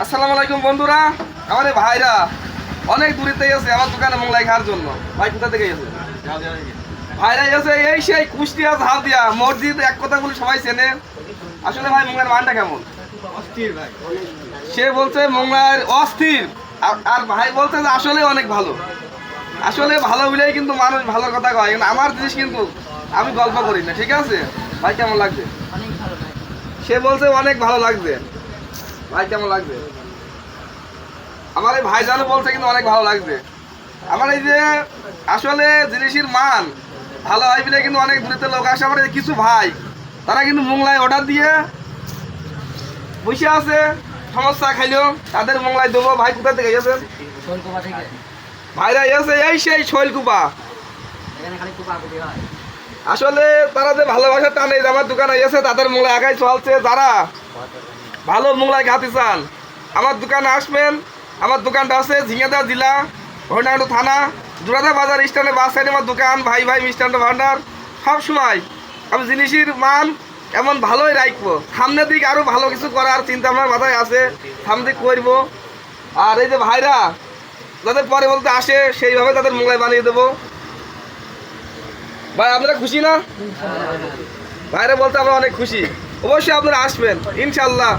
আসসালামু আলাইকুম বন্ধুরা, আমাদের ভাইরা অনেক দূরেতে গেছে আমার দোকানে মোংলাই খাওয়ার জন্য। ভাই কোথা থেকে গেছে? ভাইরা গেছে এই সেই কুষ্টিয়া ঝালদিয়া মসজিদ, এক কথা বলে সবাই চেনে। আসলে ভাই মোংলার মানটা কেমন? অস্থির ভাই। সে বলছে মোংলার অস্থির, আর ভাই বলছে যে আসলে অনেক ভালো। আসলে ভালো বলেই কিন্তু মানুষ ভালোর কথা কয়, কিন্তু আমার জিনিস কিন্তু আমি গল্প করি না, ঠিক আছে? ভাই কেমন লাগছে? সে বলছে অনেক ভালো লাগছে। ভাই কেমন লাগছে? আমার এই ভাইজানও বলছে কিন্তু অনেক ভালো লাগছে। আমার এই যে আসলে জিনিসের মান ভালো হয় বলে কিন্তু অনেক দূরেতে লোক আসে। আমার এই কিছু ভাই তারা কিন্তু মোংলায় অর্ডার দিয়ে বসে আছে, সমস্যা খাইলো, তাদের মোংলায় দেবো। ভাই কোথা থেকে গেছেন? ভাইরা এসে এই সেই শৈলকুপা। আসলে তারা যে ভালোবাসা টানে, যে আমার দোকানে এসে তাদের মোংলা একাই চলছে। যারা ভালো মোংলাই খাতে চান আমার দোকানে আসবেন। আমার দোকানটা আছে ঝিঙাদা জেলা, হরিণাকুণ্ড থানা, জোড়াদা বাজার স্ট্যান্ডে বাস সাইডে আমার দোকান। ভাই ভাই মিষ্টান্ন ভান্ডার। সব সময় আমি জিনিসের মান এমন ভালোই রাখবো। সামনের দিক আরও ভালো কিছু করার চিন্তা আমার মাথায় আছে, সামনে দিক করবো। আর এই যে ভাইরা যাদের পরে বলতে আসে সেইভাবে তাদের মোংলাই বানিয়ে দেবো। ভাই আপনারা খুশি না? ভাইরা বলতে আমরা অনেক খুশি। অবশ্যই আপনারা আসবেন ইনশাল্লাহ।